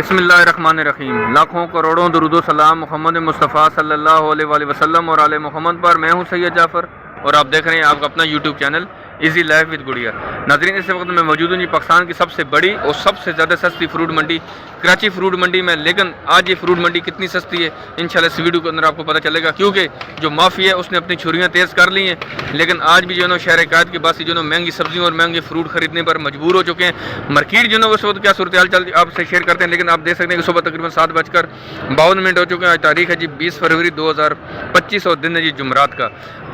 बिस्मिल्लाहिर्रहमानिर्रहीम। लाखों करोड़ों दुरूद सलाम मोहम्मद मुस्तफ़ा सल्लल्लाहु अलैहि वसल्लम और आले मोहम्मद पर। मैं हूं सैयद जाफ़र और आप देख रहे हैं आपका अपना YouTube channel easy life with गुड़िया। नाज़रीन, इस वक्त मैं मौजूद हूँ जी पाकिस्तान की सबसे बड़ी और सबसे ज़्यादा सस्ती फ्रूट मंडी कराची फ्रूट मंडी में। लेकिन आज ये फ्रूट मंडी कितनी सस्ती है इंशाल्लाह इस वीडियो के अंदर आपको पता चलेगा, क्योंकि जो माफ़ी है उसने अपनी छुरियाँ तेज़ कर ली हैं। लेकिन आज भी जो है ना शहर कायद के बासी जो है महंगी सब्जियों और महंगे फ्रूट खरीदने पर मजबूर हो चुके हैं। मार्केट जो है उस वक्त क्या सूरत हाल चल आपसे शेयर करते हैं। लेकिन आप देख सकते हैं कि सुबह तकरीबन 7:52 हो चुके हैं। आज तारीख है जी 20 फरवरी 2025 और दिन है जी जुमरात का।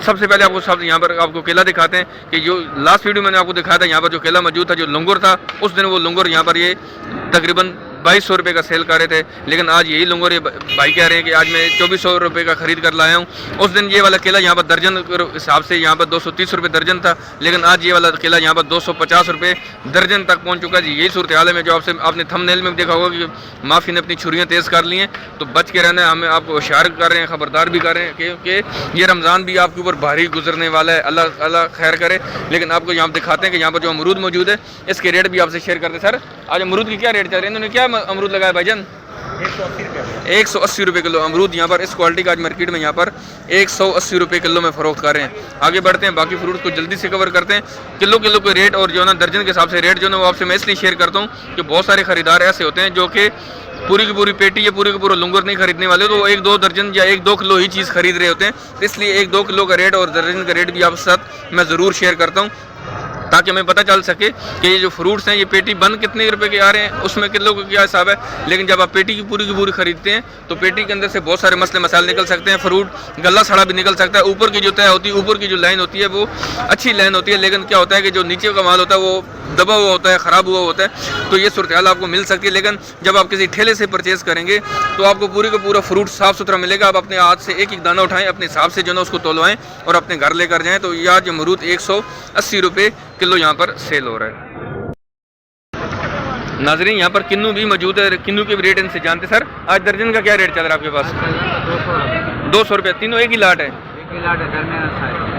सबसे पहले आपको सब यहाँ पर आपको केला दिखाते हैं कि जो लास्ट वीडियो मैंने आपको दिखाया था यहाँ पर जो केला मौजूद था, जो लंगूर था, उस दिन वो लंगूर यहाँ पर ये तकरीबन 2200 रुपये का सेल कर रहे थे। लेकिन आज यही लंगूर ये भाई कह रहे हैं कि आज मैं 2400 रुपये का खरीद कर लाया हूँ। उस दिन ये वाला केला यहाँ पर दर्जन हिसाब से यहाँ पर 230 रुपये दर्जन था, लेकिन आज ये वाला केला यहाँ पर 250 रुपये दर्जन तक पहुँच चुका जी। यही सूरत हाल है। जो आपने थंबनेल में देखा होगा कि माफ़ी ने अपनी छुरियाँ तेज़ कर ली हैं, तो बच के रहना है। हमें आपको होशियार कर रहे हैं, ख़बरदार भी कर रहे हैं क्योंकि ये रमज़ान भी आपके ऊपर भारी गुजरने वाला है। अल्लाह खैर करे। लेकिन आपको यहाँ दिखाते हैं कि यहाँ पर जो अमरूद मौजूद है इसके रेट भी आपसे शेयर करते हैं। सर, आज अमरूद की क्या रेट चल रही है? इन्होंने क्या अमरूद लगाया भाईजान? 180 रुपये किलो अमरूद यहाँ पर इस क्वालिटी का आज मार्केट में यहाँ पर 180 रुपये किलो में फ़रोख्त कर रहे हैं। आगे बढ़ते हैं, बाकी फ्रूट को जल्दी से कवर करते हैं। किलो के रेट और जो है ना दर्जन के हिसाब से रेट जो है वो आपसे मैं इसलिए शेयर करता हूँ कि बहुत सारे खरीदार ऐसे होते हैं जो कि पूरी की पूरी पेटी या पूरी का पूरा लंगूर नहीं खरीदने वाले, तो 1-2 दर्जन या 1-2 किलो ही चीज़ खरीद रहे होते हैं। तो इसलिए 1-2 किलो का रेट और दर्जन का रेट भी आपके साथ मैं ज़रूर शेयर करता हूँ ताकि हमें पता चल सके कि ये जो फ्रूट्स हैं ये पेटी बंद कितने रुपए के आ रहे हैं, उसमें किलो का क्या हिसाब है। लेकिन जब आप पेटी की पूरी खरीदते हैं तो पेटी के अंदर से बहुत सारे मसले मसाइल निकल सकते हैं। फ्रूट गला सड़ा भी निकल सकता है। ऊपर की जो तय होती है, ऊपर की जो लाइन होती है वो अच्छी लाइन होती है, लेकिन क्या होता है कि जो नीचे का माल होता है वो दबा हुआ होता है, ख़राब हुआ होता है। तो ये सूरत हाल आपको मिल सकती है। लेकिन जब आप किसी ठेले से परचेज़ करेंगे तो आपको पूरी का पूरा फ्रूट साफ़ सुथरा मिलेगा। आप अपने हाथ से एक दाना उठाएं, अपने हिसाब से जो है उसको तोलवाएं और अपने घर लेकर जाएँ। तो ये आज अमरूद 180 रुपये किलो यहाँ पर सेल हो रहा है। नाज़रीन, यहाँ पर किन्नू भी मौजूद है। किन्नू के भी रेट इनसे जानते। सर, आज दर्जन का क्या रेट चल रहा है आपके पास? 200 रुपये। तीनों एक ही लाट है?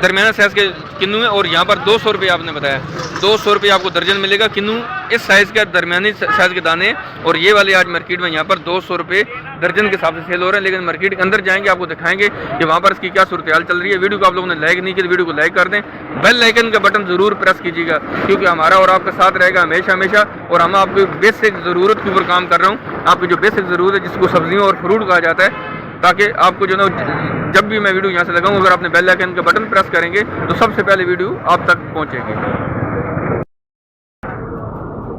दरमियाना साइज़ के किन्नू है और यहाँ पर 200 रुपये आपने बताया। 200 रुपये आपको दर्जन मिलेगा। किन्नू इस साइज़ का दरमियानी साइज़ के दाने और ये वाले आज मार्केट में यहाँ पर 200 रुपये दर्जन के हिसाब से सेल हो रहे हैं। लेकिन मार्केट के अंदर जाएंगे आपको दिखाएंगे कि वहाँ पर इसकी क्या सूरत हाल चल रही है। वीडियो को आप लोगों ने लाइक नहीं किया तो वीडियो को लाइक कर दें, बेल आइकन का बटन ज़रूर प्रेस कीजिएगा, क्योंकि हमारा और आपका साथ रहेगा हमेशा। और हम आपकी बेसिक ज़रूरत के ऊपर काम कर रहा हूँ, आपकी जो बेसिक ज़रूरत है जिसको सब्जियों और फ्रूट कहा जाता है, ताकि आपको जो ना जब भी मैं वीडियो यहाँ से लगाऊँ, अगर आपने बेल आइकन का बटन प्रेस करेंगे तो सबसे पहले वीडियो आप तक पहुँचेगी।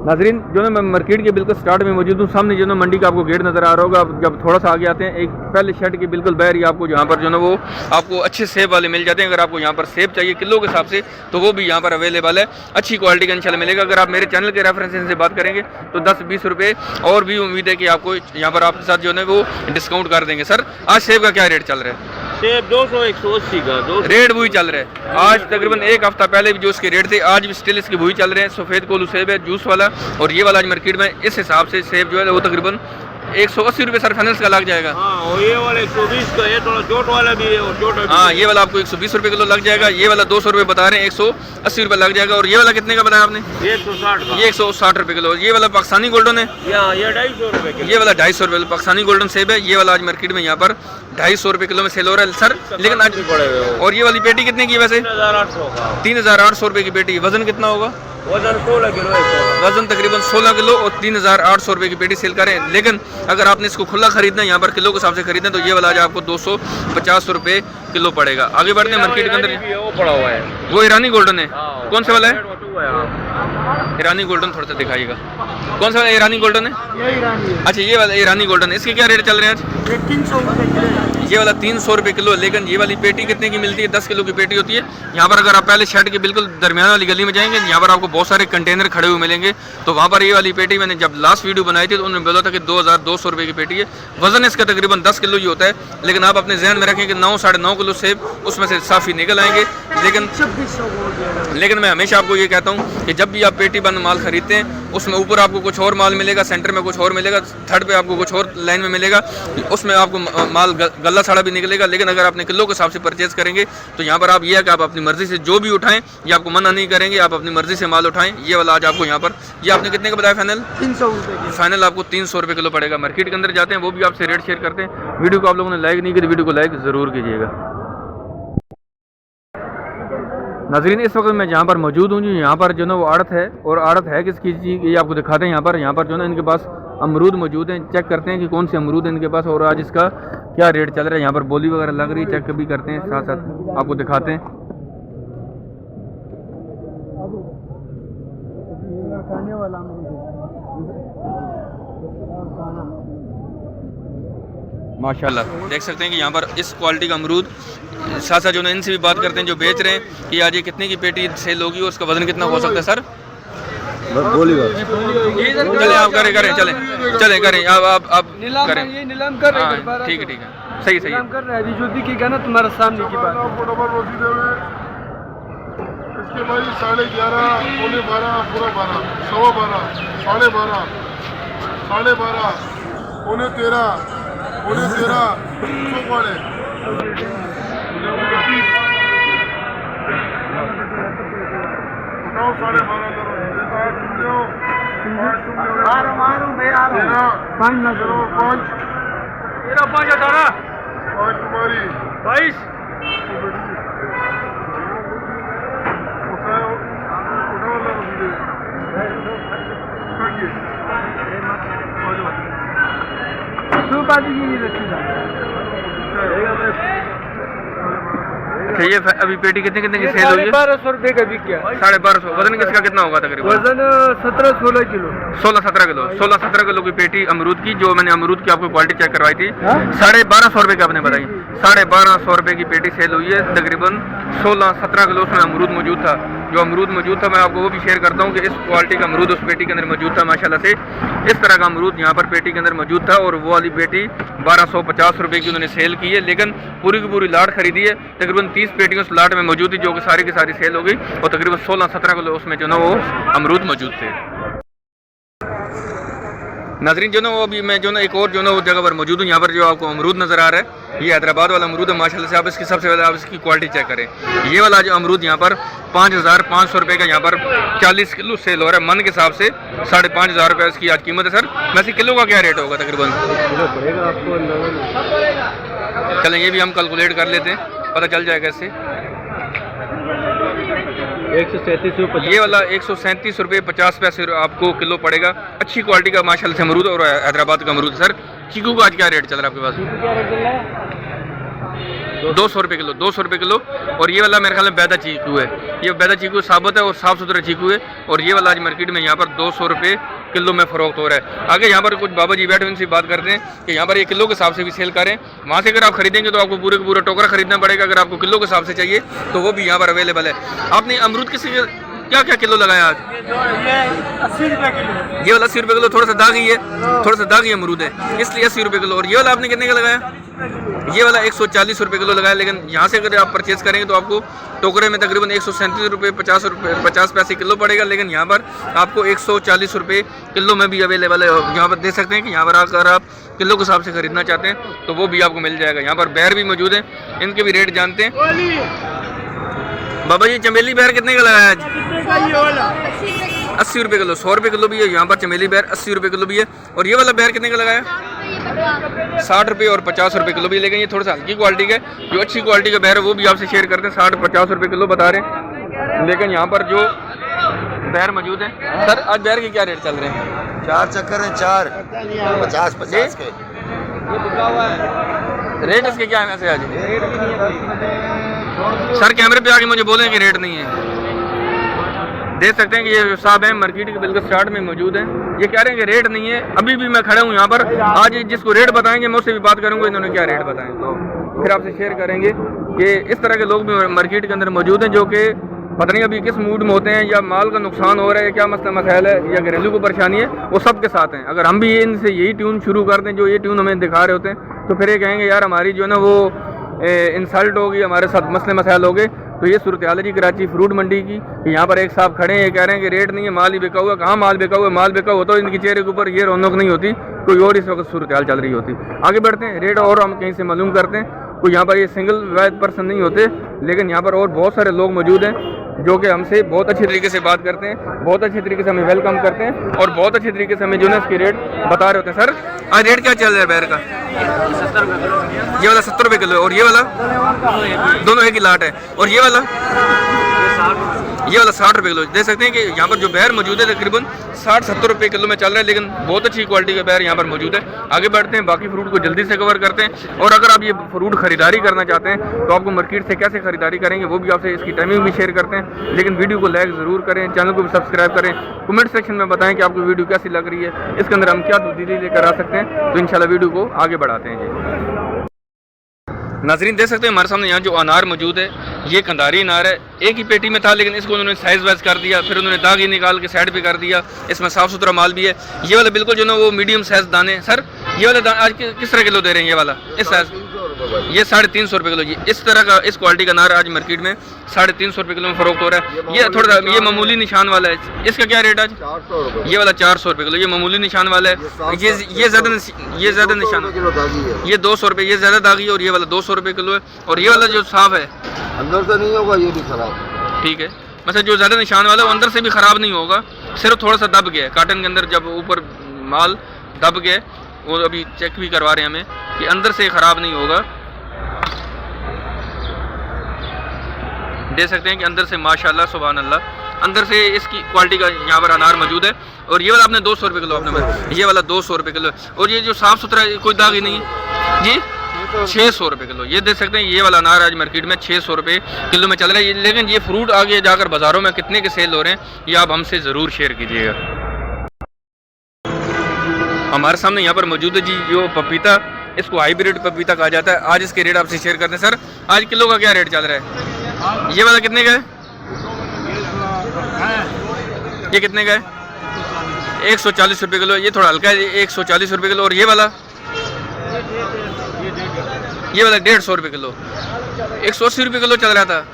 नाज़रीन, जो ना मैं मार्केट के बिल्कुल स्टार्ट में मौजूद हूँ। सामने जो ना मंडी का आपको गेट नज़र आ रहा होगा। जब थोड़ा सा आगे आते हैं, एक पहले शेड के बिल्कुल बाहर ही आपको यहाँ पर जो ना वो आपको अच्छे सेब वाले मिल जाते हैं। अगर आपको यहाँ पर सेब चाहिए किलो के हिसाब से तो वो भी यहाँ पर अवेलेबल है, अच्छी क्वालिटी का इंशाल्लाह मिलेगा। अगर आप मेरे चैनल के रेफरेंस से बात करेंगे तो 10-20 रुपये और भी उम्मीद है कि आपको यहाँ पर आपके साथ जो है वो डिस्काउंट कर देंगे। सर, आज सेब का क्या रेट चल रहा है? सेब 200-180 का रेट वही चल रहा है। आज तकरीबन एक हफ्ता पहले भी जो इसके रेट थे आज भी स्टिल इसके वही चल रहे हैं। सफ़ेद कोलू सेब है जूस वाला, और ये वाला आज मार्केट में इस हिसाब से सेब जो है वो तकरीबन 180 रुपये सर फाइनेंस का लग जाएगा। और ये वाला 120 का, ये थोड़ा चोट वाला भी है और छोटा भी। हाँ, ये वाला आपको 120 रुपये किलो लग जाएगा। ये वाला 200 रुपये बता रहे हैं, 180 रुपये लग जाएगा। और ये वाला कितने का बताया आपने? 160 का। ये 160 रुपये किलो। ये वाला पाकिस्तानी गोल्डन है, ये 250 रुपये किलो। ये वाला 250 रुपये पाकिस्तानी गोल्डन सेब है। ये वाला आज मार्केट में यहाँ पर 250 रुपये किलो में सेल हो रहा है सर। लेकिन आज पड़े हुए। और ये वाली पेटी कितने की है वैसे? 3800 का। 3800 रुपये की पेटी। वजन कितना होगा? वजन 16 किलो है। वजन तकरीबन 16 किलो और 3800 रुपये की पेटी सेल करें। लेकिन अगर आपने इसको खुला खरीदना है, यहाँ पर किलो के हिसाब से खरीदना, तो ये वाला आज आपको 250 रुपये किलो पड़ेगा। आगे बढ़ते हैं मार्केट के अंदर। वो पड़ा हुआ है, वो ईरानी गोल्डन है। कौन सा वाला है? ईरानी गोल्डन थोड़ा सा दिखाइएगा। कौन सा वाला ईरानी गोल्डन है? अच्छा, ये वाला ईरानी गोल्डन है। इसके क्या रेट चल रहे हैं आज? 300 रुपये। ये वाला 300 रुपये किलो। लेकिन ये वाली पेटी कितने की मिलती है? 10 किलो की पेटी होती है। यहाँ पर अगर आप पहले शेड के बिल्कुल दरमियान वाली गली में जाएंगे, यहाँ पर आपको बहुत सारे कंटेनर खड़े हुए मिलेंगे। तो वहाँ पर ये वाली पेटी मैंने जब लास्ट वीडियो बनाई थी तो उन्होंने बोला था कि 2200 रुपये की पेटी है। वजन इसका तकरीबन 10 किलो ही होता है। लेकिन आप अपने जहन में रखें कि 9-9.5 किलो सेब उसमें से साफ़ी निकल आएंगे। लेकिन मैं हमेशा आपको ये कहता हूँ कि जब भी आप पेटी बंद माल खरीदते हैं उसमें ऊपर आपको कुछ और माल मिलेगा, सेंटर में कुछ और मिलेगा, थर्ड पे आपको कुछ और लाइन में मिलेगा, उसमें आपको माल गला पल्ला साड़ा भी निकलेगा। लेकिन अगर आपने किलो के हिसाब से परचेज़ करेंगे तो यहाँ पर आप ये है कि आप अपनी मर्ज़ी से जो भी उठाएं, ये आपको मना नहीं करेंगे, आप अपनी मर्ज़ी से माल उठाएं। ये वाला आज आपको यहाँ पर, ये आपने कितने का बताया फाइनल? 300 रुपये। फाइनल आपको 300 रुपये किलो पड़ेगा। मार्केट के अंदर जाते हैं वो भी आपसे रेट शेयर करते हैं। वीडियो को आप लोगों ने लाइक नहीं की तो वीडियो को लाइक ज़रूर कीजिएगा। नाज़रीन इस वक्त मैं जहाँ पर मौजूद हूँ, यहाँ पर जो ना वो आड़त है, और आड़त है किसकी चीज़ ये आपको दिखाते हैं। यहाँ पर जो ना इनके पास अमरूद मौजूद हैं। चेक करते हैं कि कौन से अमरूद हैं इनके पास और आज इसका क्या रेट चल रहा है। यहाँ पर बोली वगैरह लग रही है, चेक भी करते हैं, साथ साथ आपको दिखाते हैं। माशाल्लाह देख सकते हैं कि यहाँ पर इस क्वालिटी का अमरूद, साथ साथ जो ना इनसे भी बात करते हैं जो बेच रहे हैं कि आज ये कितने की पेटी सेल होगी और उसका वजन कितना हो सकता है। सर चले आप करें चले करें आप करें। ये नीलाम कर रहे हैं। हाँ, ठीक है सही कर रहे हैं। ज्योति की कहना तुम्हारे सामने की बात। इसके भाई 11:30 पौने 12 पूरा 12 सवा 12 साढ़े 12 साढ़े 12 पौने 13 चौपाड़े उठाओ 12:30 तुम्हारी 22 ये अभी पेटी कितने की सेल हुई है? 1200 रुपये का बिक गया। 1250। वजन किसका कितना होगा तकरीबन? वजन 17-16 किलो। 16-17 किलो की पेटी अमरूद की, जो मैंने अमरूद की आपको क्वालिटी चेक करवाई थी, 1250 रुपये की आपने बताई। 1250 रुपये की पेटी सेल हुई है। तकरीबन 16-17 किलो उसमें अमरूद मौजूद था। जो अमरूद मौजूद था मैं आपको वो भी शेयर करता हूँ कि इस क्वालिटी का अमरूद उस पेटी के अंदर मौजूद था। माशाल्लाह से इस तरह का अमरूद यहाँ पर पेटी के अंदर मौजूद था और वो वाली पेटी 1250 रुपये की उन्होंने सेल की है। लेकिन पूरी की पूरी लाट खरीदी है। तकरीबन 30 पेटियाँ उस लाट में मौजूद थी जो कि सारी की सारी सेल हो गई और तकरीबन 16-17 किलो उसमें जो ना वो अमरूद मौजूद थे। नाज़रीन जो ना वो अभी मैं जो ना एक और जो ना वो जगह पर मौजूद हूँ। यहाँ पर जो आपको अमरूद नज़र आ रहा है ये हैदराबाद वाला अमरूद है। माशाल्लाह से आप इसकी सबसे पहले आप इसकी क्वालिटी चेक करें। ये वाला जो अमरूद यहाँ पर 5500 रुपये का यहाँ पर 40 किलो सेल हो रहा है। मन के हिसाब से 5500 रुपये इसकी आज कीमत है। सर वैसे किलो का क्या रेट होगा तकरीबन? चलें ये भी हम कैलकुलेट कर लेते हैं, पता चल जाएगा इससे। 137 ये वाला 137 रुपये 50 पैसे आपको किलो पड़ेगा। अच्छी क्वालिटी का माशाल्लाह से अमरूद और हैदराबाद का अमरूद। सर चीकू का आज क्या रेट चल रहा है आपके पास? 200 रुपये किलो। 200 रुपये किलो। और ये वाला मेरे ख्याल में बैदा चीकू है। ये बैदा चीकू साबुत है और साफ़ सुथरा चीकू है। और ये वाला आज मार्केट में यहाँ पर 200 रुपये किलो में फ़रोख्त हो रहा है। आगे यहाँ पर कुछ बाबा जी बैठे उनसे बात करते हैं कि यहाँ पर ये किलो के हिसाब से भी सेल करें। वहाँ से अगर आप खरीदेंगे तो आपको पूरे का पूरा टोकरा खरीदना पड़ेगा। अगर आपको किलो के हिसाब से चाहिए तो वो भी यहाँ पर अवेलेबल है। आपने अमरूद किसी क्या क्या किलो लगाया आज? ये 80 रुपये किलो। ये वाला 80 रुपये किलो। थोड़ा सा दागी है, थोड़ा सा दागी अमरूद है इसलिए 80 रुपये किलो। और ये वाला आपने कितने का लगाया? ये वाला 140 रुपये किलो लगाया। लेकिन यहाँ से अगर आप परचेज़ करेंगे तो आपको टोकरे में तकरीबन 137 रुपये 50 पैसे किलो पड़ेगा। लेकिन यहाँ पर आपको 140 रुपये किलो में भी अवेलेबल है। यहाँ पर देख सकते हैं कि यहाँ पर अगर आप किलो के हिसाब से खरीदना चाहते हैं तो वो भी आपको मिल जाएगा। यहाँ पर बैर भी मौजूद है, इनके भी रेट जानते हैं। बाबा जी चमेली बैर कितने का लगाया आज? 80 रुपये किलो। 100 रुपये किलो भी है यहाँ पर चमेली बैर, 80 रुपये किलो भी है। और ये वाला बैर कितने का लगाया? 60 रुपये और 50 रुपये किलो भी। लेकिन ये थोड़ा सा हल्की क्वालिटी का है। जो अच्छी क्वालिटी का बैर है वो भी आपसे शेयर करते हैं। 60-50 रुपये किलो बता रहे हैं। लेकिन यहाँ पर जो बैर मौजूद है, सर आज बैर के क्या रेट चल रहे हैं? 4 चक्कर हैं, 4 50 के। रेट इसके क्या है वैसे आज? सर कैमरे पे आके मुझे बोलें कि रेट नहीं है। देख सकते हैं कि ये साहब हैं मार्केट के बिल्कुल स्टार्ट में मौजूद हैं। ये कह रहे हैं कि रेट नहीं है। अभी भी मैं खड़ा हूँ यहाँ पर। आज जिसको रेट बताएंगे मैं उससे भी बात करूँगा इन्होंने क्या रेट बताएं तो फिर आपसे शेयर करेंगे कि इस तरह के लोग भी मार्केट के अंदर मौजूद हैं जो कि पता नहीं अभी किस मूड में होते हैं, या माल का नुकसान हो रहा है, क्या मसला मसाइल है, या घरेलू को परेशानी है, वो सब के साथ हैं। अगर हम भी इनसे यही ट्यून शुरू कर दें जो ये ट्यून हमें दिखा रहे होते हैं तो फिर ये कहेंगे यार हमारी जो है ना वो इंसल्ट होगी, हमारे साथ मसले मसाइल हो गए। तो ये सूरत हाल है जी कराची फ्रूट मंडी की। यहाँ पर एक साहब खड़े हैं, ये कह रहे हैं कि रेट नहीं है, माल ही बिका हुआ। कहाँ माल बिका हुआ है? माल बिका हुआ तो इनके चेहरे के ऊपर ये रौनक नहीं होती कोई और इस वक्त सूरत हाल चल रही होती। आगे बढ़ते हैं, रेट और हम कहीं से मालूम करते हैं। कोई यहाँ पर ये सिंगल वैद पर्सन नहीं होते, लेकिन यहाँ पर और बहुत सारे लोग मौजूद हैं जो कि हमसे बहुत अच्छी तरीके से बात करते हैं, बहुत अच्छे तरीके से हमें वेलकम करते हैं और बहुत अच्छे तरीके से हमें जो है इसके रेट बता रहे होते हैं। सर आज रेट क्या चल रहा है बैर का? 70 रुपये किलो। ये वाला 70 रुपये किलो और ये वाला दोनों एक ही लाट है। और ये वाला ये वाला 60 रुपये किलो। देख सकते हैं कि यहाँ पर जो बैर मौजूद है तकरीबन 60-70 रुपये किलो में चल रहा है, लेकिन बहुत अच्छी क्वालिटी का बैर यहाँ पर मौजूद है। आगे बढ़ते हैं, बाकी फ्रूट को जल्दी से कवर करते हैं। और अगर आप ये फ्रूट खरीदारी करना चाहते हैं तो आपको मार्केट से कैसे खरीदारी करेंगे वो भी आपसे इसकी टाइमिंग भी शेयर करते हैं। लेकिन वीडियो को लाइक ज़रूर करें, चैनल को भी सब्सक्राइब करें, कमेंट सेक्शन में बताएं कि आपको वीडियो कैसी लग रही है, इसके अंदर हम क्या तब्दीली लेकर आ सकते हैं। तो इंशाल्लाह वीडियो को आगे बढ़ाते हैं जी। नाजरीन देख सकते हैं हमारे सामने यहाँ जो अनार मौजूद है ये कंधारी अनार है। एक ही पेटी में था, लेकिन इसको उन्होंने साइज़ वाइज कर दिया, फिर उन्होंने दाग ही निकाल के साइड पे कर दिया। इसमें साफ़ सुथरा माल भी है। ये वाला बिल्कुल जो ना वो मीडियम साइज़ दाने। सर ये वाला दाना आज किस तरह किलो दे रहे हैं? ये वाला इस साइज़ ये 350 रुपये किलो। इस तरह का इस क्वालिटी का अनार आज मार्केट में 350 रुपये किलो में फ़रोख्त हो रहा है। ये थोड़ा ये मामूली निशान वाला है, इसका क्या रेट आज? 400 रुपये। ये वाला 400 रुपये किलो। ये मामूली निशान वाला है। ये ज़्यादा निशान, ये 200 रुपये, ये ज़्यादा दागी है। और ये वाला 200 रुपये किलो है। और ये वाला जो साफ़ है अंदर से नहीं होगा, ये भी खराब। ठीक है, मतलब जो ज़्यादा निशान वाला है वो अंदर से भी ख़राब नहीं होगा, सिर्फ थोड़ा सा दब गया है काटन के अंदर। जब ऊपर माल दब गया वो अभी चेक भी करवा रहे हैं हमें कि अंदर से ख़राब नहीं होगा। देख सकते हैं कि अंदर से माशाल्लाह सुभान अल्लाह अंदर से इसकी क्वालिटी का यहाँ पर अनार मौजूद है। और ये वाला आपने 200 रुपये किलो आपने बताया, ये वाला 200 रुपये किलो। और ये जो साफ़ सुथरा कोई दाग ही नहीं है जी, 600 रुपये किलो। ये देख सकते हैं ये वाला अनार आज मार्केट में 600 रुपये किलो में चल रहा है। लेकिन ये फ्रूट आगे जाकर बाज़ारों में कितने के सेल हो रहे हैं ये आप हमसे ज़रूर शेयर कीजिएगा। हमारे सामने यहाँ पर मौजूद है जी जो पपीता, इसको हाइब्रिड पपीता कहा जाता है। आज इसके रेट आपसे शेयर करते हैं। सर आज किलो का क्या रेट चल रहा है? ये वाला कितने का है? ये कितने का है? 140 रुपये किलो। ये थोड़ा हल्का है, 140 रुपये किलो। और ये वाला 150 रुपये किलो। 180 रुपये किलो चल रहा था।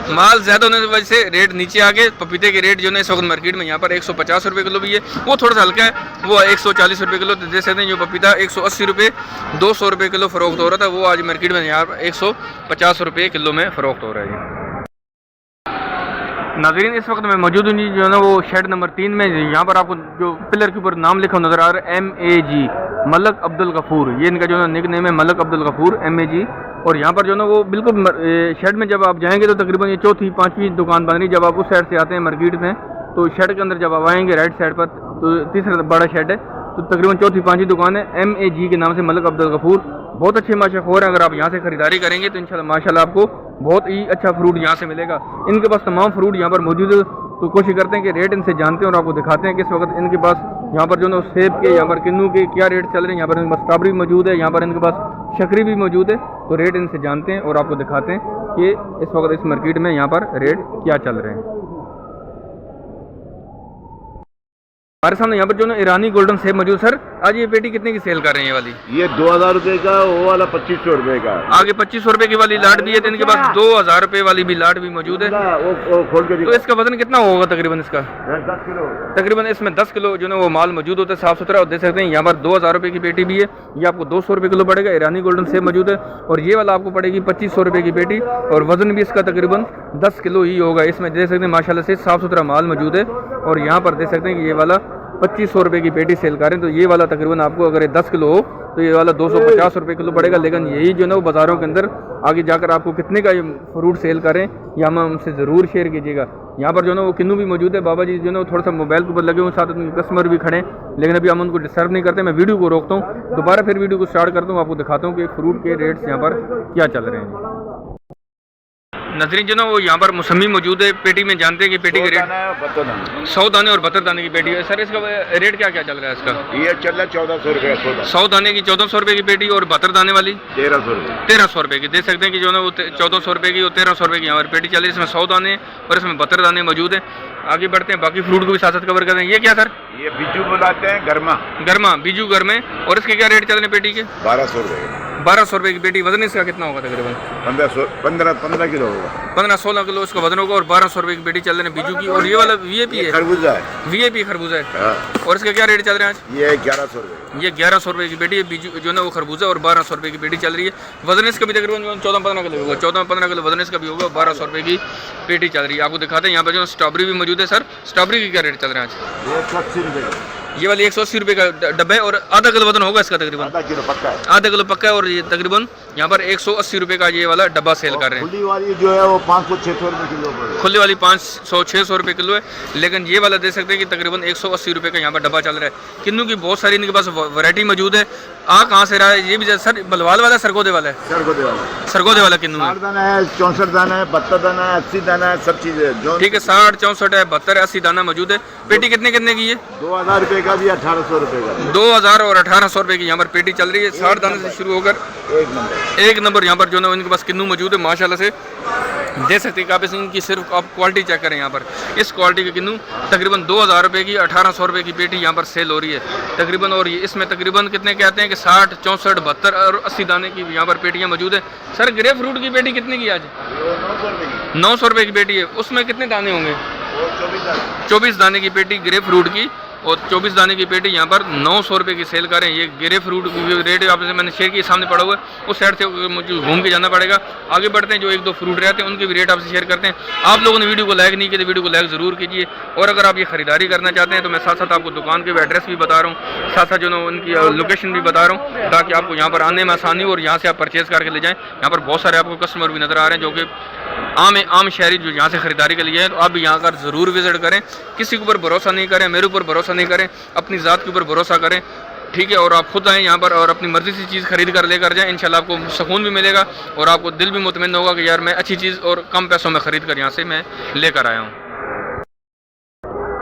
माल ज़्यादा होने की वजह से रेट नीचे आ गए। पपीते के रेट जो है इस वक्त मार्केट में यहाँ पर 150 रुपये किलो भी है, वो थोड़ा सा हल्का है, वो 140 रुपये किलो। देख सकते हैं जो पपीता 180 रुपये 200 रुपये किलो फ़रोख्त हो रहा था, वो आज मार्केट में यहाँ पर 150 रुपये किलो में फ़रोख्त हो रहा है। नाज़रीन इस वक्त मैं मौजूद हूँ जी जो है ना वो शेड नंबर 3 में। यहाँ पर आपको जो पिलर के ऊपर नाम लिखा नज़र आ रहा है MAG, मलक अब्दुल गफूर। ये इनका जो है निक नेम है, मलक अब्दुल गफूर MAG। और यहाँ पर जो है ना वो बिल्कुल शेड में जब आप जाएंगे तो तकरीबन ये 4th-5वीं दुकान बन रही। जब आप उस साइड से आते हैं मार्केट में तो शेड के अंदर जब आप आएंगे राइट साइड पर तो तीसरा बड़ा शेड है, तो तकरीबन 4th-5वीं दुकान है MAG के नाम से, मलक अब्दुल गफूर। बहुत अच्छे माशाखोर हैं। अगर आप यहाँ से ख़रीदारी करेंगे तो इंशाल्लाह माशाल्लाह आपको बहुत ही अच्छा फ्रूट यहाँ से मिलेगा। इनके पास तमाम फ्रूट यहाँ पर मौजूद है, तो कोशिश करते हैं कि रेट इनसे जानते हैं और आपको दिखाते हैं कि इस वक्त इनके पास यहाँ पर जो है सेब के, यहाँ पर किन्नू के क्या रेट चल रहे हैं। यहाँ पर इनके पास स्ट्रॉबेरी मौजूद है, यहाँ पर इनके पास शकरी भी मौजूद है। तो रेट इनसे जानते हैं और आपको दिखाते हैं कि इस वक्त इस मार्केट में यहाँ पर रेट क्या चल रहे हैं। हमारे सामने यहाँ पर जो ना ईरानी गोल्डन सेब मौजूद। सर आज ये पेटी कितने की सेल कर रहे हैं? ये वाली ये 2000 रुपये का, वो वाला 2500 रुपये का। आगे 2500 रुपये की वाली लाट भी है, तो इनके पास 2000 रुपये वाली भी लाट भी मौजूद है। वो खोल के तो इसका वजन कितना होगा तकरीबन? इसका 10 किलो। तकरीबन इसमें 10 किलो जो ना वो माल मौजूद होता है साफ़ सुथरा। और देख सकते हैं यहाँ पर 2000 रुपये की पेटी भी है, ये आपको 200 रुपये किलो पड़ेगा। ईरानी गोल्डन सेब मौजूद है। और ये वाला आपको पड़ेगी 2500 रुपये की पेटी और वजन भी इसका तकरीबन 10 किलो ही होगा। इसमें देख सकते हैं माशाल्लाह से साफ़ सुथरा माल मौजूद है। और यहाँ पर देख सकते हैं कि ये वाला 2500 रुपये की पेटी सेल करें तो ये वाला तकरीबन आपको अगर ये 10 किलो हो तो ये वाला 250 रुपये किलो पड़ेगा। लेकिन यही जो है ना वो बाज़ारों के अंदर आगे जाकर आपको कितने का ये फ्रूट सेल करें या हम हमसे ज़रूर शेयर कीजिएगा। यहाँ पर जो है ना वो किन्नू भी मौजूद है। बाबा जी जो है ना वो थोड़ा सा मोबाइल के ऊपर लगे हुए, साथ उनके कस्टमर भी खड़े, लेकिन अभी हम उनको डिस्टर्ब नहीं करते। मैं वीडियो को रोकता हूँ, दोबारा फिर वीडियो को स्टार्ट करता हूँ, आपको दिखाता हूँ कि फ्रूट के रेट्स यहाँ पर क्या चल रहे हैं। नजरीन जो ना वो यहाँ पर मौसमी मौजूद है पेटी में। जानते हैं कि पेटी के रेट 100 दाने और 72 दाने की पेटी है। सर इसका रेट क्या क्या चल रहा है इसका? ये चल रहा है 1400 रुपये 100 दाने की 1400 रुपये की पेटी और 72 दाने वाली 1300 रुपये की। देख सकते हैं कि जो ना वो 1400 रुपये की और 1300 रुपये की यहाँ पर पेटी चल रही है। इसमें 100 दाने और इसमें 72 दाने मौजूद हैं। आगे बढ़ते हैं, बाकी फ्रूट को भी साथ साथ कवर करते हैं। ये क्या सर? ये बिजू बुलाते हैं, गर्मा गर्मा बीजू गर्मे। और इसके क्या रेट चल रहे हैं पेटी के? 1200 रुपये 1200 रुपये की पेटी। वजन इसका कितना होगा तकरीबन? 15 किलो होगा। 15-16 किलो इसका वजन होगा और 1200 रुपये की पेटी चल रही है बीजू की। और ये वाला वीएपी है, खरबूजा है। वीएपी खरबूजा है। हाँ। और इसका क्या रेट चल रहा है आज? ये 1100 रुपये। ये 1100 रुपये की पेटी है बीजू जो ना वो खरबूजा, और 1200 रुपये की पेटी चल रही है। वजन इसका भी तकरीबन 14-15 किलो होगा, 14-15 किलो वजन इसका भी होगा। 1200 रुपये की पेटी चल रही है। आपको दिखाते हैं यहाँ पर जो स्ट्रॉबेरी भी मौजूद है। सर स्ट्रॉबेरी की क्या रेट चल रहा है आज? ये 180 रुपये। ये वाली 180 रुपये का डब्बा है और आधा किलो वजन होगा इसका तकरीबन। आधा किलो पक्का है। आधा किलो पक्का है। और ये तकरीबन यहाँ पर 180 रुपये का ये वाला डब्बा सेल कर रहे हैं। खुली वाली जो है वो 500-600 रुपये किलो पड़ेगा। खुले वाली 500-600 रुपये किलो है। लेकिन ये वाला दे सकते हैं कि तकरीबन 180 रुपये का यहाँ पर डब्बा चल रहा है। किन्नू की बहुत सारी इनके पास वैरायटी मौजूद है। आ कहाँ से रहा है ये भी? सर बलवाल वाला, सरगोदे वाला है? सरगोदे वाला किन्नू है। 60 दाना है, 64 दाना है, 72 दाना है, 80 दाना है, सब चीज़ें जो ठीक है। 60, 64 है, 72, 80 दाना मौजूद है। पेटी कितने कितने की है? 2000 रुपये का भी, 1800 रुपये का। 2000 और 1800 रुपये की यहाँ पर पेटी चल रही है। 60 दाने से शुरू होकर एक नंबर यहाँ पर जो ना इनके पास किन्नू मौजूद है माशाल्लाह से। दे सकते हैं कि आप इनकी सिर्फ आप क्वालिटी चेक करें। यहाँ पर इस क्वालिटी के किन्नू तकरीबन 2000 रुपये की 1800 रुपये की पेटी यहाँ पर सेल हो रही है तकरीबन। और ये इसमें तकरीबन कितने कहते हैं कि 60, 64, 72 और 80 दाने की यहाँ पर पेटियाँ मौजूद है। सर ग्रे फ्रूट की पेटी कितने की आज? 900 रुपये की पेटी है। उसमें कितने दाने होंगे? 24 दाने की पेटी ग्रे फ्रूट की। और 24 दाने की पेटी यहाँ पर 900 रुपये की सेल करें। ये ग्रे फ्रूट की रेट आपसे मैंने शेयर किया, सामने पड़ा हुआ है। उस साइड से मुझे घूम के जाना पड़ेगा। आगे बढ़ते हैं, जो 1-2 फ्रूट रहते हैं उनके भी रेट आपसे शेयर करते हैं। आप लोगों ने वीडियो को लाइक नहीं किया तो वीडियो को लाइक ज़रूर कीजिए। और अगर आप ये खरीदारी करना चाहते हैं तो मैं साथ साथ आपको दुकान के एड्रेस भी बता रहा हूँ, साथ साथ जो ना उनकी लोकेशन भी बता रहा हूँ, ताकि आपको यहाँ पर आने में आसानी हो और यहाँ से आप परचेज़ करके ले जाएँ। यहाँ पर बहुत सारे आपको कस्टमर भी नज़र आ रहे हैं जो कि आम शहरी जो यहाँ से ख़रीदारी के लिए है। तो आप भी यहाँ कर ज़रूर विज़िट करें। किसी के ऊपर भरोसा नहीं करें, मेरे ऊपर भरोसा नहीं करें, अपनी ज़ात के ऊपर भरोसा करें, ठीक है। और आप खुद आएँ यहाँ पर और अपनी मर्ज़ी से चीज़ खरीद कर लेकर जाएँ। इंशाल्लाह आपको सुकून भी मिलेगा और आपको दिल भी मुतमईन होगा कि यार मैं अच्छी चीज़ और कम पैसों में ख़रीद कर यहाँ से मैं लेकर आया हूँ।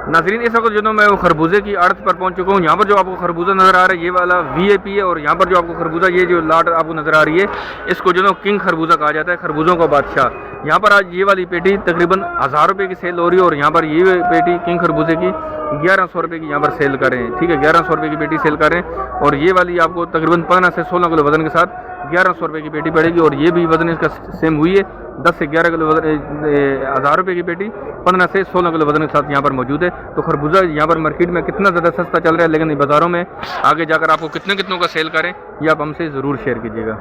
नाज़रीन इस वक्त जो ना मैं वो खरबूजे की आड़त पर पहुंच चुका हूँ। यहाँ पर जो आपको खरबूजा नज़र आ रहा है ये वाला वीएपी है। और यहाँ पर जो आपको खरबूजा ये जो लाट आपको नज़र आ रही है इसको जो ना किंग खरबूजा कहा जाता है, खरबूजों का बादशाह। यहाँ पर आज ये वाली पेटी तकरीबन 1000 रुपये की सेल हो रही है। और यहाँ पर ये पेटी किंग खरबूजे की 1100 रुपये की यहाँ पर सेल कर रहे हैं, ठीक है। 1100 रुपये की पेटी सेल कर रहे हैं। और ये वाली आपको तकरीबन 15 से 16 किलो वजन के साथ 1100 रुपये की पेटी पड़ेगी। और ये भी वजन इसका सेम हुई है, 10 से 11 किलो वजन 1000 रुपये की पेटी 15 से 16 किलो वजन के साथ यहाँ पर मौजूद है। तो खरबूजा यहाँ पर मार्केट में कितना ज़्यादा सस्ता चल रहा है, लेकिन बाज़ारों में आगे जाकर आपको कितनों का सेल करें ये आप हमसे ज़रूर शेयर कीजिएगा।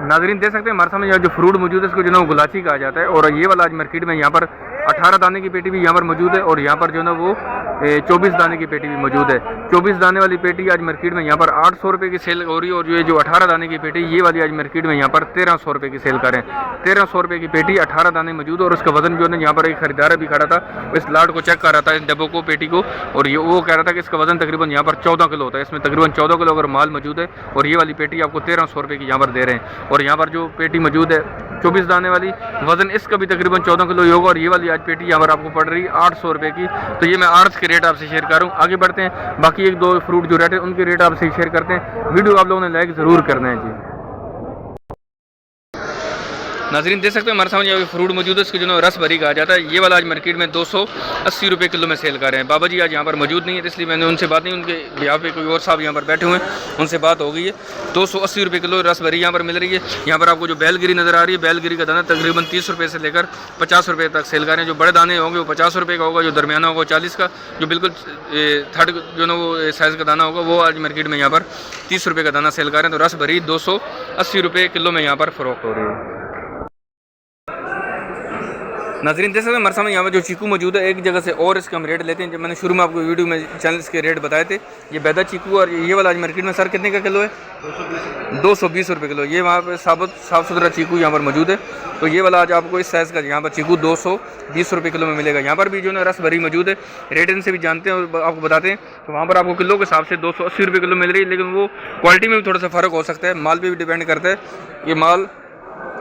नाज़रीन देख सकते हैं हमारे सामने जो फ्रूट मौजूद है इसको जो ना गुलाची कहा जाता है। और ये वाला आज मार्केट में यहाँ पर 18 दाने की पेटी भी यहाँ पर मौजूद है। और यहाँ पर जो ना वो 24 दाने की पेटी भी मौजूद है। 24 दाने वाली पेटी आज मार्केट में यहाँ पर 800 रुपये की सेल हो रही है। और जो 18 दाने की पेटी ये वाली आज मार्केट में यहाँ पर 1300 रुपये की सेल करें। 1300 रुपये की पेटी 18 दाने मौजूद है। और उसका वजन जो है यहाँ पर एक खरीदार भी खड़ा था, इस लाट को चेक कर रहा था, इस डब्बों को, पेटी को। और ये वो कह रहा था कि इसका वजन तकरीबन यहाँ पर 14 किलो होता है। इसमें तकरीबन 14 किलो अगर माल मौजूद है। और ये वाली पेटी आपको 1300 रुपये की यहाँ पर दे रहे हैं। और यहाँ पर जो पेटी मौजूद है 24 दाने वाली, वजन इसका भी तकरीबन 14 किलो ही होगा। और ये वाली आज पेटी यहाँ पर आपको पड़ रही है 800 रुपये की। तो ये मैं आर्ट्स के रेट आपसे शेयर कर रहा हूँ। आगे बढ़ते हैं, बाकी 1-2 फ्रूट जो रेट है उनके रेट आपसे शेयर करते हैं। वीडियो आप लोगों ने लाइक ज़रूर करना है जी। नाज़रीन देख सकते हैं हमारे सामने यहाँ फ्रूट मौजूद है, इसको जो ना रस भरी कहा जाता है। ये वाला आज मार्केट में 280 रुपये किलो में सेल कर रहे हैं। बाबा जी आज यहाँ पर मौजूद नहीं है, इसलिए मैंने उनसे बात नहीं, उनके यहाँ पे कोई और साहब यहाँ पर बैठे हुए हैं, उनसे बात हो गई है। 280 रुपये किलो रस भरी यहाँ पर मिल रही है। यहाँ पर आपको जो बैलगिरी नज़र आ रही है, बैलगिरी का दाना तकरीबन 30 रुपये से लेकर 50 रुपये तक सेल कर रहे हैं। जो बड़े दाने होंगे वो 50 रुपये का होगा, जो दरमियाना होगा 40 का, जो बिल्कुल थर्ड जो ना वो साइज़ का दाना होगा वो आज मार्केट में यहाँ पर 30 रुपये का दाना सेल कर रहे हैं। तो रस भरी 280 रुपये किलो में यहाँ पर फ़रोख्त हो रही है। नाज़रीन देख सकते हैं हमारे सामने यहाँ पर जो चीकू मौजूद है, एक जगह से और इसका हम रेट लेते हैं। जब मैंने शुरू में आपको वीडियो में चैनल के रेट बताए थे, ये बैदा चीकू और ये वाला आज मार्केट में सर कितने का किलो है? 220 रुपये किलो। ये वहाँ पर साफ़ सुथरा चीकू यहाँ पर मौजूद है। तो ये वाला आज आपको इस साइज़ का यहाँ पर चीकू 220 रुपये किलो में मिलेगा। यहाँ पर भी जो है रस भरी मौजूद है। रेट इनसे भी जानते हैं और आपको बताते हैं। तो वहाँ पर आपको किलो के हिसाब से 280 रुपये किलो मिल रही है, लेकिन वो क्वालिटी में भी थोड़ा सा फ़र्क हो सकता है, माल पर भी डिपेंड करता है ये माल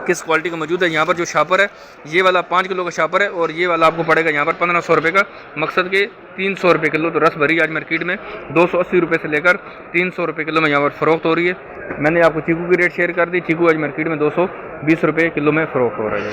किस क्वालिटी का मौजूद है। यहाँ पर जो शापर है ये वाला 5 किलो का शापर है। और ये वाला आपको पड़ेगा यहाँ पर 1500 रुपये का, मकसद के 300 रुपये किलो। तो रस भरी आज मार्केट में 280 रुपये से लेकर 300 रुपये किलो में यहाँ पर फ़रोख्त हो रही है। मैंने आपको चीकू की रेट शेयर कर दी। चीकू आज मार्केट में 220 रुपये किलो में फ़रोख्त हो रहा है।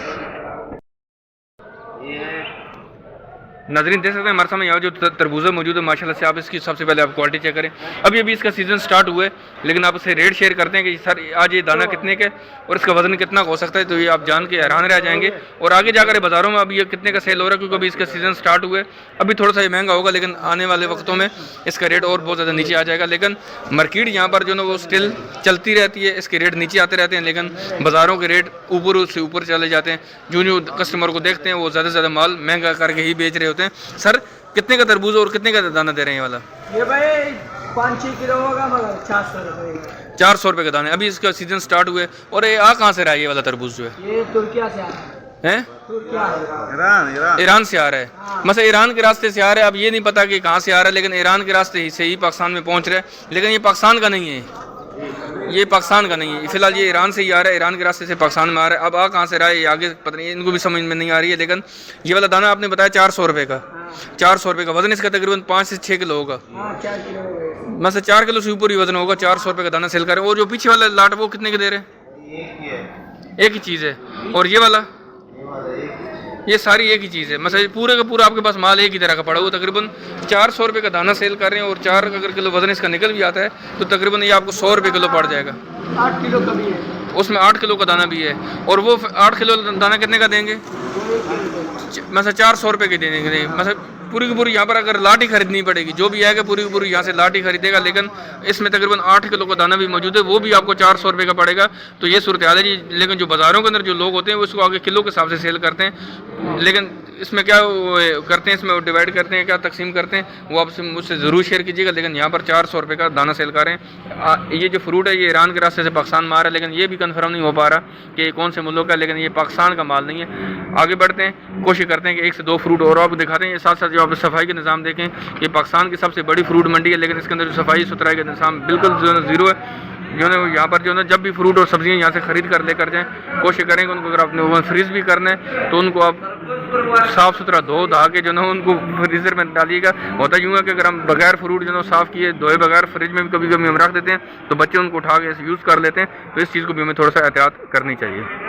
नाजरीन देख सकते हैं हमारे सामने यहाँ जो तरबूजा मौजूद है माशाल्लाह से, आप इसकी सबसे पहले आप क्वालिटी चेक करें। अभी अभी इसका सीज़न स्टार्ट हुआ है, लेकिन आप इससे रेट शेयर करते हैं कि सर आज ये दाना कितने का और इसका वजन कितना हो सकता है, तो ये आप जान के हैरान रह जाएंगे। और आगे जाकर बाज़ारों में अभी ये कितने का सेल हो रहा है, क्योंकि अभी इसका सीज़न स्टार्ट हुआ है। अभी थोड़ा सा ये महंगा होगा, लेकिन आने वाले वक्तों में इसका रेट और बहुत ज़्यादा नीचे आ जाएगा। लेकिन मार्केट यहाँ पर जो ना वो स्टिल चलती रहती है, इसके रेट नीचे आते रहते हैं, लेकिन बाज़ारों के रेट ऊपर से ऊपर चले जाते हैं। जो कस्टमर को देखते हैं वो ज़्यादा से ज़्यादा माल महंगा करके ही बेच रहे होते हैं। सर कितने का तरबूज और कितने का दाना दे रहे हैं ये वाला? ये भाई 5-6 किलो होगा, मगर 400 रुपये। 400 रुपये का दाना। अभी इसका सीज़न स्टार्ट हुए। और ये आ कहाँ से रहा है ये वाला तरबूज जो है? ये तुर्किया से आ रहा है। तुर्किया ईरान से आ रहा है। मतलब ईरान के रास्ते से आ रहा है। अब ये नहीं पता कि कहाँ से आ रहा है, लेकिन ईरान के रास्ते से ही पाकिस्तान में पहुँच रहा है। लेकिन ये पाकिस्तान का नहीं है, ये पाकिस्तान का नहीं है फिलहाल, ये ईरान से ही आ रहा है। ईरान के रास्ते से पाकिस्तान में आ रहा है। अब आ कहाँ से रहा है ये आगे पता नहीं, इनको भी समझ में नहीं आ रही है। लेकिन ये वाला दाना आपने बताया 400 रुपये का। 400 रुपये का वजन इसका तकरीबन 5 से 6 किलो होगा। 4 किलो हो गए। मतलब 4 किलो से ऊपर ही वजन होगा। 400 रुपये का दाना सेल कर रहे हैं। और जो पीछे वाला लाट वो कितने के दे रहे हैं? एक ही चीज़ है। और ये वाला, ये सारी एक ही चीज़ है। मतलब पूरे का पूरा आपके पास माल एक ही तरह का पड़ा हुआ। तकरीबन 400 रुपये का दाना सेल कर रहे हैं। और 4 अगर किलो वजन इसका निकल भी आता है तो तकरीबन ये आपको 100 रुपये किलो पड़ जाएगा। 8 किलो का भी है, उसमें 8 किलो का दाना भी है। और वो 8 किलो दाना कितने का देंगे? मतलब 400 रुपये के दे देंगे। मतलब पूरी की पूरी यहाँ पर अगर लाठी खरीदनी पड़ेगी, जो भी आएगा पूरी की पूरी यहाँ से लाठी खरीदेगा। लेकिन इसमें तकरीबन 8 किलो का दाना भी मौजूद है, वो भी आपको 400 रुपये का पड़ेगा। तो ये सूरत हाल है जी। लेकिन जो बाज़ारों के अंदर जो लोग होते हैं वो इसको आगे किलो के हिसाब से सेल करते हैं। लेकिन इसमें क्या करते हैं, इसमें डिवाइड करते हैं, क्या तकसीम करते हैं, वो आप मुझसे ज़रूर शेयर कीजिएगा। लेकिन यहाँ पर 400 रुपये का दाना सेल कर रहे हैं। ये जो फ्रूट है ये ईरान के रास्ते से पाकिस्तान में आ रहा है, लेकिन ये भी कन्फर्म नहीं हो पा रहा कि ये कौन से मुल्क का, लेकिन ये पाकिस्तान का माल नहीं है। आगे बढ़ते हैं, कोशिश करते हैं कि 1 से 2 फ्रूट और आपको दिखाते हैं। साथ साथ जो आप सफाई के निज़ाम देखें, ये पाकिस्तान की सबसे बड़ी फ्रूट मंडी है, लेकिन इसके अंदर जो सफाई सुथराई का निज़ाम बिल्कुल जो है ज़ीरो है। जो है यहाँ पर जो है जब भी फ्रूट और सब्जियाँ यहाँ से ख़रीद कर लेकर जाएँ, कोशिश करेंगे उनको अगर आपने ओवन फ्रीज़ भी करना है तो उनको आप साफ़ सुथरा धो धा के जो है उनको फ्रीज़र में डालिएगा। होता यूँ है कि अगर हम बगैर फ्रूट जो है साफ़ किए धोए बगैर फ्रिज में भी कभी कभी हम रख देते हैं तो बच्चे उनको उठा के यूज़ कर लेते हैं। तो इस चीज़ को भी हमें थोड़ा सा एहतियात करनी चाहिए।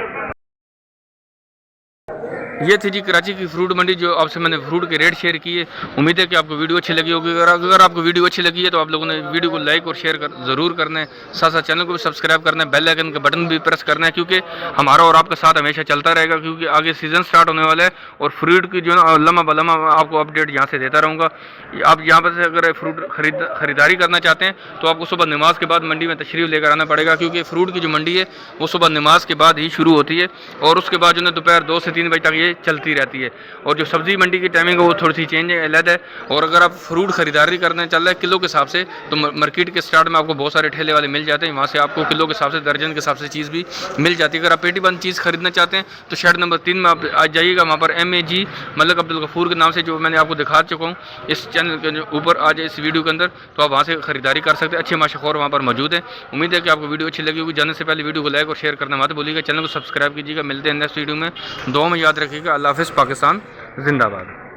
ये थी जी कराची की फ्रूट मंडी, जो आपसे मैंने फ्रूट के रेट शेयर किए। उम्मीद है कि आपको वीडियो अच्छी लगी होगी। अगर आपको वीडियो अच्छी लगी है तो आप लोगों ने वीडियो को लाइक और शेयर ज़रूर करना है। साथ साथ चैनल को भी सब्सक्राइब करना है, बेल आइकन का बटन भी प्रेस करना है, क्योंकि हमारा और आपका साथ हमेशा चलता रहेगा। क्योंकि आगे सीज़न स्टार्ट होने वाला है और फ्रूट की जो है लम्हा बलम्हा आपको अपडेट यहाँ से देता रहूँगा। आप यहाँ पर से अगर फ्रूट खरीदारी करना चाहते हैं तो आपको सुबह नमाज के बाद मंडी में तशरीफ़ लेकर आना पड़ेगा, क्योंकि फ्रूट की जो मंडी है वो सुबह नमाज के बाद ही शुरू होती है और उसके बाद जो है दोपहर 2 से 3 बजे तक ये चलती रहती है। और जो सब्ज़ी मंडी की टाइमिंग है वो थोड़ी सी चेंज है, अलग है। और अगर आप फ्रूट खरीदारी करने चल रहे हैं किलो के हिसाब से, तो मार्केट के स्टार्ट में आपको बहुत सारे ठेले वाले मिल जाते हैं। वहाँ से आपको किलो के हिसाब से, दर्जन के हिसाब से चीज़ भी मिल जाती है। अगर आप पेटी बंद चीज़ खरीदना चाहते हैं तो शेड नंबर 3 में आप आ जाइएगा। वहाँ पर MAG मलिक अब्दुल गफूर के नाम से जो मैंने आपको दिखा चुका हूँ इस चैनल के ऊपर आज इस वीडियो के अंदर, तो आप वहाँ से खरीदारी कर सकते हैं। अच्छे माशाखोर वहाँ पर मौजूद है। उम्मीद है कि आपको वीडियो अच्छी लगी होगी। जाने से पहले वीडियो को लाइक और शेयर करना मत भूलिएगा। चैनल को सब्सक्राइब कीजिएगा। मिलते हैं नेक्स्ट वीडियो में। दुआ में याद रखिएगा। अल्लाह हाफ़िज़। पाकिस्तान जिंदाबाद।